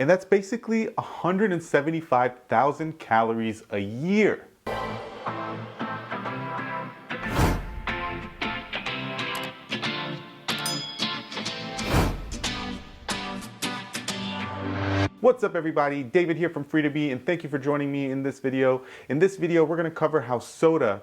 And that's basically 175,000 calories a year. What's up everybody, David here from Free to Be, and thank you for joining me in this video. In this video, we're gonna cover how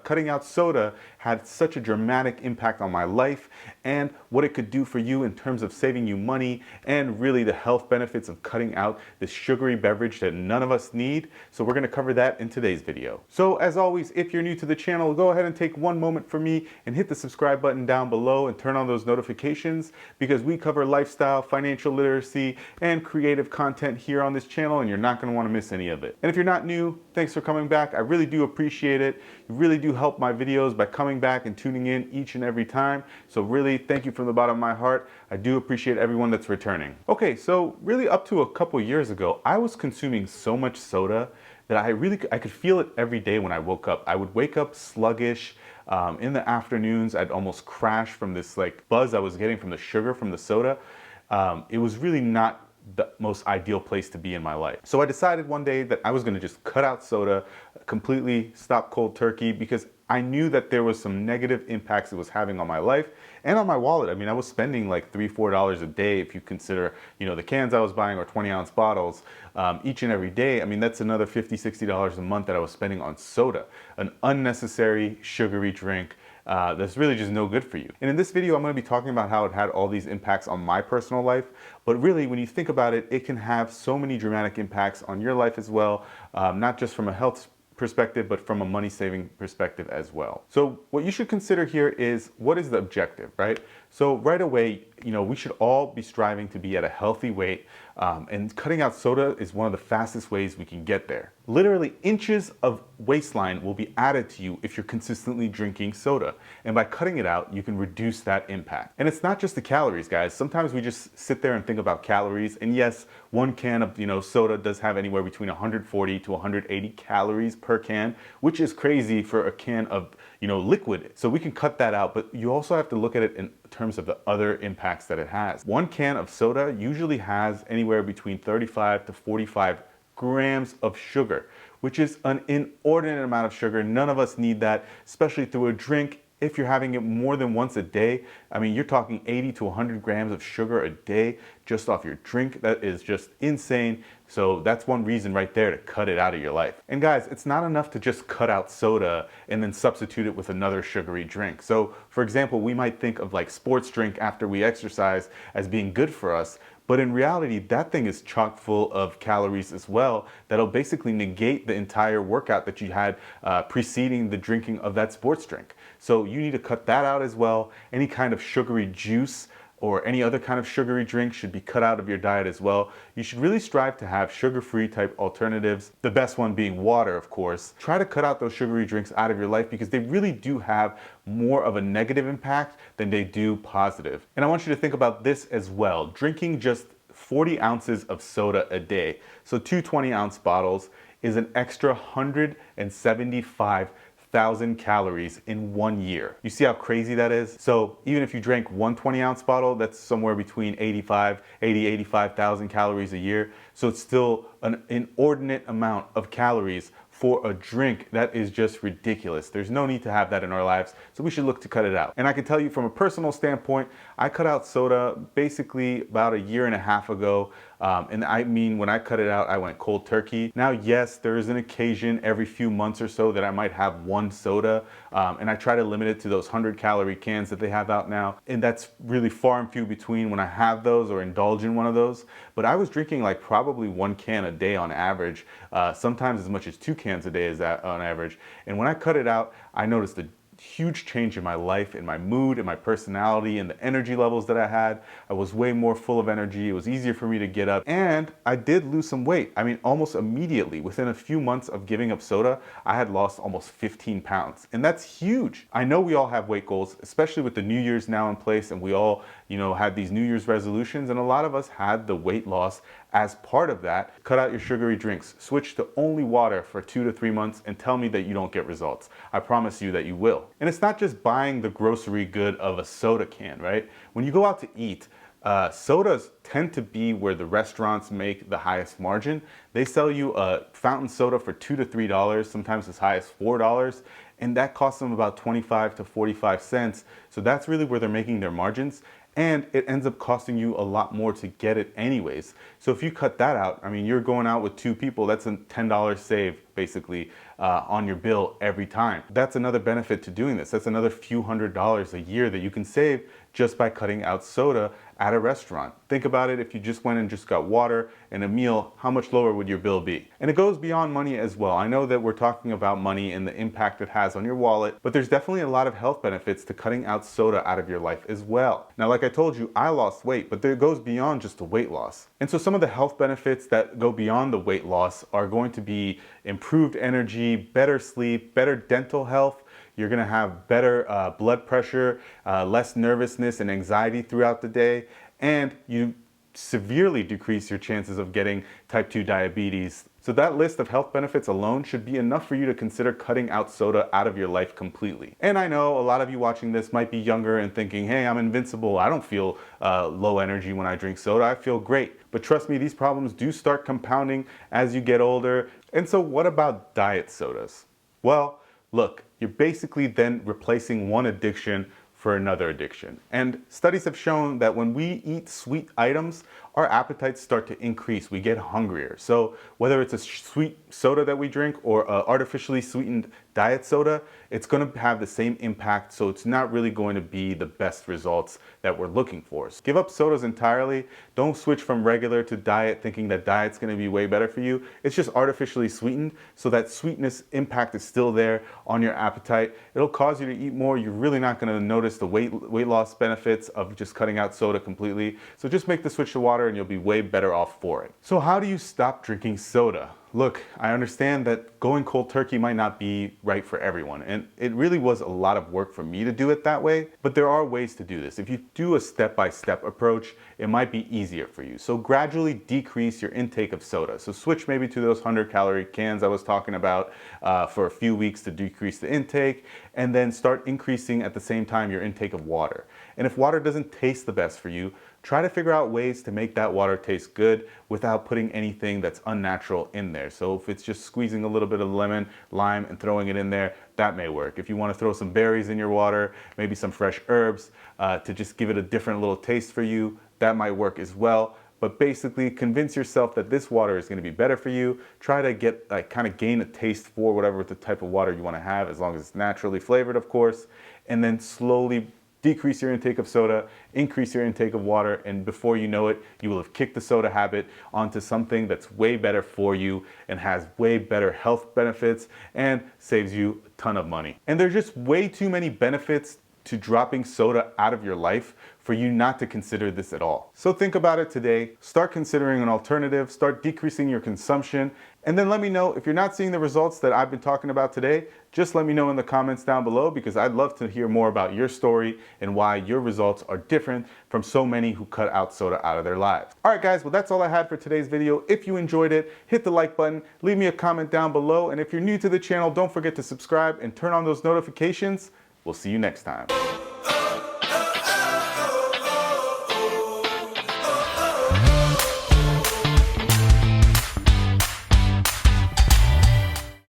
cutting out soda had such a dramatic impact on my life and what it could do for you in terms of saving you money and really the health benefits of cutting out this sugary beverage that none of us need. So we're gonna cover that in today's video. So as always, if you're new to the channel, go ahead and take one moment for me and hit the subscribe button down below and turn on those notifications because we cover lifestyle, financial literacy, and creative content here on this channel, and you're not going to want to miss any of it. And if you're not new, thanks for coming back. I really do appreciate it. You really do help my videos by coming back and tuning in each and every time. So really, thank you from the bottom of my heart. I do appreciate everyone that's returning. Okay, so really up to a couple years ago, I was consuming so much soda that I could feel it every day when I woke up. I would wake up sluggish. In the afternoons, I'd almost crash from this like buzz I was getting from the sugar from the soda. It was really not the most ideal place to be in my life. So I decided one day that I was gonna just cut out soda, completely stop cold turkey, because I knew that there was some negative impacts it was having on my life and on my wallet. I mean, I was spending like $3, $4 a day if you consider, the cans I was buying or 20-ounce bottles each and every day. I mean, that's another $50, $60 a month that I was spending on soda, an unnecessary sugary drink that's really just no good for you. And in this video, I'm going to be talking about how it had all these impacts on my personal life. But really, when you think about it, it can have so many dramatic impacts on your life as well, not just from a health perspective, but from a money saving perspective as well. So what you should consider here is, what is the objective, right? So right away, we should all be striving to be at a healthy weight, and cutting out soda is one of the fastest ways we can get there. Literally inches of waistline will be added to you if you're consistently drinking soda. And by cutting it out, you can reduce that impact. And it's not just the calories, guys. Sometimes we just sit there and think about calories. And yes, one can of soda does have anywhere between 140 to 180 calories per can, which is crazy for a can of liquid. So we can cut that out, but you also have to look at it in terms of the other impacts that it has. One can of soda usually has anywhere between 35 to 45 grams of sugar, which is an inordinate amount of sugar. None of us need that, especially through a drink. If you're having it more than once a day, I mean, you're talking 80 to 100 grams of sugar a day just off your drink. That is just insane. So that's one reason right there to cut it out of your life. And guys, it's not enough to just cut out soda and then substitute it with another sugary drink. So for example, we might think of like sports drink after we exercise as being good for us. But in reality, that thing is chock full of calories as well that'll basically negate the entire workout that you had preceding the drinking of that sports drink. So you need to cut that out as well. Any kind of sugary juice or any other kind of sugary drink should be cut out of your diet as well. You should really strive to have sugar-free type alternatives, the best one being water, of course. Try to cut out those sugary drinks out of your life because they really do have more of a negative impact than they do positive. And I want you to think about this as well. Drinking just 40 ounces of soda a day, so two 20-ounce bottles, is an extra 175,000 calories in 1 year. You see how crazy that is? So even if you drank one 20-ounce bottle, that's somewhere between 85,000 calories a year. So it's still an inordinate amount of calories for a drink that is just ridiculous. There's no need to have that in our lives, so we should look to cut it out. And I can tell you from a personal standpoint, I cut out soda basically about a year and a half ago. And I mean, when I cut it out, I went cold turkey. Now, yes, there is an occasion every few months or so that I might have one soda, and I try to limit it to those 100-calorie cans that they have out now. And that's really far and few between when I have those or indulge in one of those. But I was drinking like probably one can a day on average, sometimes as much as 2 cans a day is that on average. And when I cut it out, I noticed a huge change in my life, in my mood, in my personality, and the energy levels that I had. I was way more full of energy. It was easier for me to get up, and I did lose some weight. I mean, almost immediately, within a few months of giving up soda, I had lost almost 15 pounds, and that's huge. I know we all have weight goals, especially with the New Year's now in place, and we all, had these New Year's resolutions, and a lot of us had the weight loss as part of that. Cut out your sugary drinks, switch to only water for 2 to 3 months, and tell me that you don't get results. I promise you that you will. And it's not just buying the grocery good of a soda can, right? When you go out to eat, Sodas tend to be where the restaurants make the highest margin. They sell you a fountain soda for $2 to $3, sometimes as high as $4, and that costs them about 25 to 45 cents. So that's really where they're making their margins. And it ends up costing you a lot more to get it anyways. So if you cut that out, I mean, you're going out with two people, that's a $10 save basically on your bill every time. That's another benefit to doing this. That's another few $100s a year that you can save just by cutting out soda at a restaurant. Think about it, if you just went and just got water and a meal, how much lower would your bill be? And it goes beyond money as well. I know that we're talking about money and the impact it has on your wallet, but there's definitely a lot of health benefits to cutting out soda out of your life as well. Now, like I told you, I lost weight, but it goes beyond just the weight loss. And so some of the health benefits that go beyond the weight loss are going to be improved energy, better sleep, better dental health. You're gonna have better blood pressure, less nervousness and anxiety throughout the day, and you severely decrease your chances of getting type 2 diabetes. So that list of health benefits alone should be enough for you to consider cutting out soda out of your life completely. And I know a lot of you watching this might be younger and thinking, hey, I'm invincible. I don't feel low energy when I drink soda. I feel great. But trust me, these problems do start compounding as you get older. And so what about diet sodas? Well, look, you're basically then replacing one addiction for another addiction. And studies have shown that when we eat sweet items, our appetites start to increase. We get hungrier. So whether it's a sweet soda that we drink or artificially sweetened diet soda, it's going to have the same impact. So it's not really going to be the best results that we're looking for. So give up sodas entirely. Don't switch from regular to diet thinking that diet's going to be way better for you. It's just artificially sweetened. So that sweetness impact is still there on your appetite. It'll cause you to eat more. You're really not going to notice the weight loss benefits of just cutting out soda completely. So just make the switch to water and you'll be way better off for it. So how do you stop drinking soda? Look, I understand that going cold turkey might not be right for everyone, and it really was a lot of work for me to do it that way, but there are ways to do this. If you do a step-by-step approach, it might be easier for you. So gradually decrease your intake of soda. So switch maybe to those 100-calorie cans I was talking about for a few weeks to decrease the intake, and then start increasing at the same time your intake of water. And if water doesn't taste the best for you, try to figure out ways to make that water taste good without putting anything that's unnatural in there. So if it's just squeezing a little bit of lemon, lime, and throwing it in there, that may work. If you want to throw some berries in your water, maybe some fresh herbs to just give it a different little taste for you, that might work as well. But basically convince yourself that this water is going to be better for you. Try to get kind of gain a taste for whatever the type of water you want to have, as long as it's naturally flavored, of course, and then slowly decrease your intake of soda, increase your intake of water, and before you know it, you will have kicked the soda habit onto something that's way better for you and has way better health benefits and saves you a ton of money. And there's just way too many benefits to dropping soda out of your life for you not to consider this at all. So think about it today, start considering an alternative, start decreasing your consumption, and then let me know if you're not seeing the results that I've been talking about today. Just let me know in the comments down below, because I'd love to hear more about your story and why your results are different from so many who cut out soda out of their lives. All right, guys, well, that's all I had for today's video. If you enjoyed it, hit the like button, leave me a comment down below, and if you're new to the channel, don't forget to subscribe and turn on those notifications. We'll see you next time.